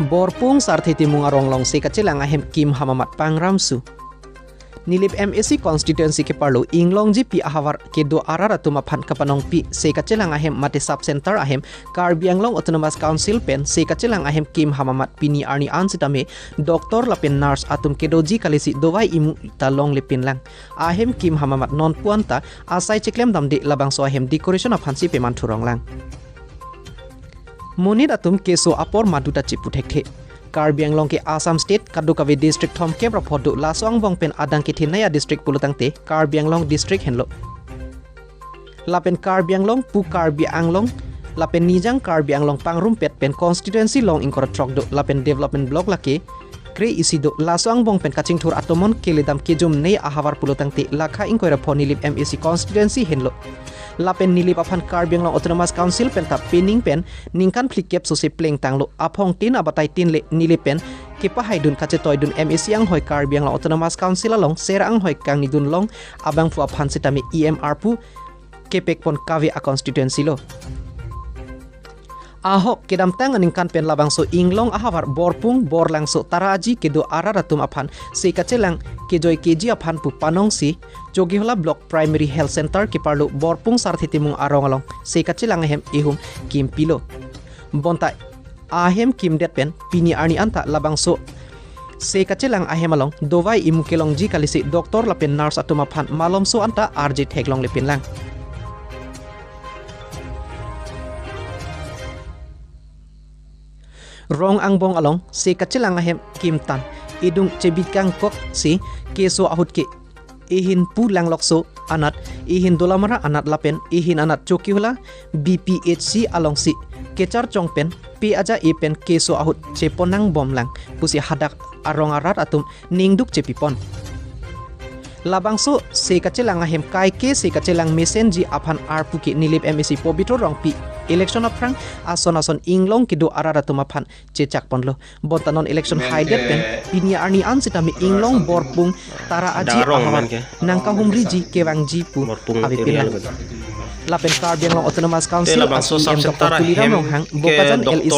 Borpung sarthi timung arong long se kachilang ahem Kim Hamamat Pangramsu. Nilip MSC constituency ke parlo inglong ji pi ahawar ke do arara tuma phan kapanong pi se kachilang ahem mate sub center ahem Karbianglong Autonomous Council pen se kachilang ahem Kim Hamamat pini arni ansitame doktor lapen nurse atum kedoji kalisi dowai imu talong lepin lang ahem Kim Hamamat non puanta asai chiklem damde labang so ahem decoration of hansi peman thurong lang Monit atum keso apor maduta chiputhekhe Karbianglong ke Assam State Kadukawe District Thom Kebra Phodu Lasong Bong pen Adang ke Thinaya District Pulutangte Karbianglong District henlo Lapen Karbianglong pu Karbianglong Lapen Nijang Karbianglong Pangrumpet pen constituency long ingkor trokdo Lapen development block lake Kre isido Lasong Bong pen kaching thur atomon keledam kejum nei ahawar Pulutangte lakha ingkor phonilip MSC constituency henlo Lapen nilip aphan Karbianglong Autonomous Council pen tap pening pen ningkan flikep sose pleng tanglo aphong tin abatai tin le nilip pen kepa haidun kache toidun MSC ang hoi Karbianglong Autonomous Council along sera ang hoi kang nidun long abang fu aphan sitame EMR pu kepek pon kawe a constituency lo Ahok kedam tang ningkan pen labang so inglong ahawar borpung borlang so taraji kedo araratum aphan se kachelang kejoi keji aphan pu panong si Jogihola Block Primary Health Center ke parlo borpung sarthitimung arong along se kachelang ahem ihum kim pilo bonta ahem kim det pen pini arni anta labang so se kachelang ahem along dowai imu kelong ji kalisi doktor lapen nurse atum aphan malom so anta RJ theglong lepin lang Rong angbong along se kachilang ahem Kim Tan idung cebikang kok si keso ahut ke ihin pulang lokso anat ihin dolamara anat lapen ihin anat Jogihola BPHC along si kecar chongpen pi aja ipen keso ahut ceponang bomlang pusi hadak arong arat atum ningduk cepipon labangso se kachilang ahem kai ke se kachilang mesenji aphan arpuki nilip MSC pobitro rong pi election of prang ason inglong kido arara tumaphan chechak ponlo bontanon election haidet pen pinia arni ansitami inglong borpung tara aji ahwan nangka humriji kewangji pu abipilan lapen Karbianglong Autonomous Council ASM Dr. Kulira Monghang Bokajan LEC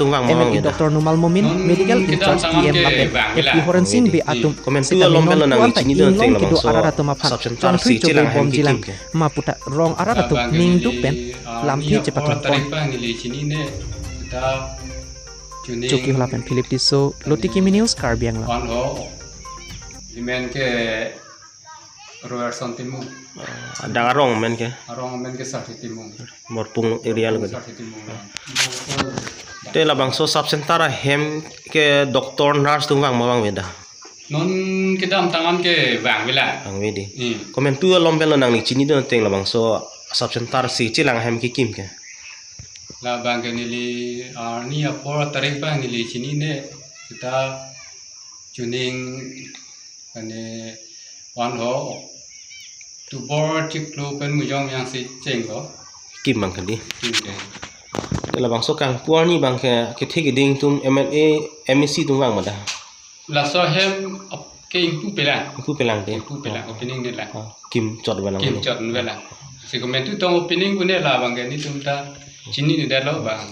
MNI Dr. Numal Momin Medical in Charge PM lapen FP Horensing be atum sitamin non kuanta inglong kido arara tumaphan chonfri chobe bom jilang maputa rong arara tum ningduk pen lamthi cepat Jogihola pen Philip Tiso Lotikimi News Karbianglong Imen ke Royal Santimu ada arong men ke Sarthitimung morpung area lagi Sarthitimung te labang so sub center hem ke doktor nurse tunggang mawang beda non kita tangan ke bang bila ang wedi komen tu lombel nang ni chini don teng labang so sub center si chilang hem ki kim ke la bang ke nili ni apor tarik bang nili sini ne kita tuning ane wan ho tu bor ciklu pen mujong yang si ceng lo kim bang kali kim ke te labang so kang puani bang ke thik ding tum MNA MEC tunggang mada la so hem ke ingpu pelang te opening ni la kim chot balang kim chot bela si komen tu tong opening gune la bang ke ni tum ta chini ni da lo bang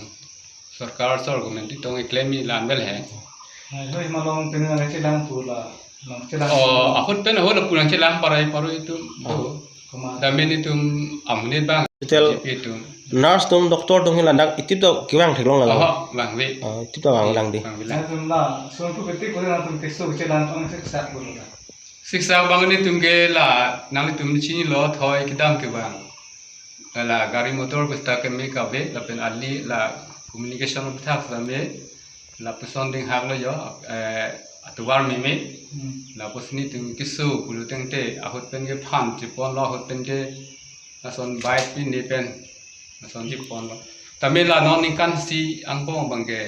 sarkar sor komen tu tong claim ni lan bel hai Loi malong tengah nak celang pula, oh aku pen aku pulang celang parai paru itu damen itu amnit bang tel itu nurse tum doktor tung hilandak itip do kiwang theklong la oh bang we itip do bang lang di Nanti lah, suatu ketika kita nanti kesuk celang orang seksa pula. siksa bang ni tumge la nang tum chini lo thoi kidam ke bang la gari motor bista ke me ka be la pen ali la communication of thaf la me la person ding hak lo yo atuwar mi me la posni tum kisu pulu tengte ahut pen ge phan chipon lo ahut pen ge la son bike pin ni pen la son chipon lo tamil la non kan si angpong bang ge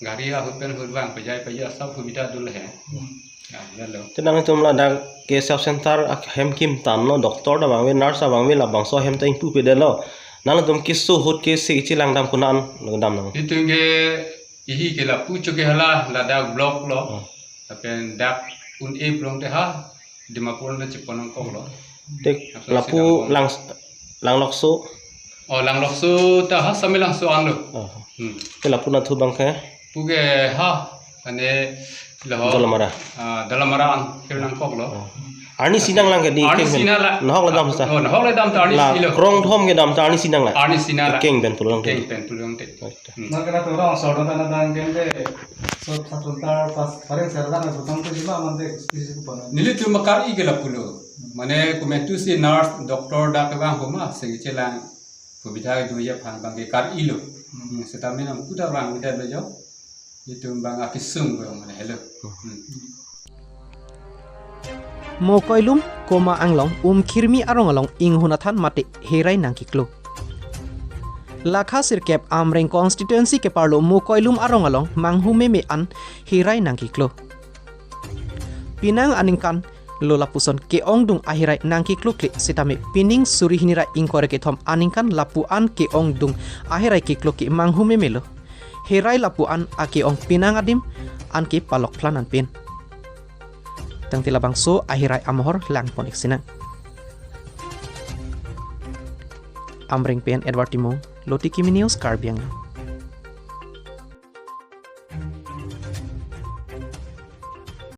gari ahut pen hut bang pajai sab subida dul hai tenang tum la dak ke sub center hem kim tan no doktor da bang we nurse bang we la bang so hem teng pu pe de lo nang tum kisu hut ke si chilang dam kunan dam nang itu ge ihi ke la pu Jogihola la dak block lo tapi dak un e blong te ha dimapur na chipon ko lo dek lapu lang lokso oh lang lokso ta ha sami lang so an lo te lapu na thu bang ke puge ha ane lo dalam marang kirnang kok lo Arni sinang lang ke di Arni keng sinang la. ben nahok la dam sa Nahok la dam ta arni la silo. krong thom ke dam ta arni sinang la Arni sinang la. keng ben pulang Keng pen pulang te. Nak kena tu orang sorot anak dan kende so satu tar pas paling serta nak tutang tu juga mande kisi kupana. Nili tu makar i gela pulo. Mane kumentu si nurse doktor dak bang homa se chelang pubita du ya phan bang ke kar i lo. Setamina putar bang udah lo jo. Itu bang akisung go mane hello. Mo koilum koma anglong kirmi arong along ing hunathan mate herai nangkiklo. Lakha sirkep amreng constituency ke parlo mo koilum arong along manghume me an herai nangkiklo. Pinang aningkan lola puson ke ong dung ahirai nangkiklo klik sitame pining suri hinira ingkore ke thom aningkan lapuan ke ong dung ahirai kiklo ke manghume melo. Herai lapuan ake ong pinang adim an ke palok planan pin. Tang tila bangso ahirai amhor lang ponik sinang. Amring pen Edward Timong, Loti Kimi News Karbiang.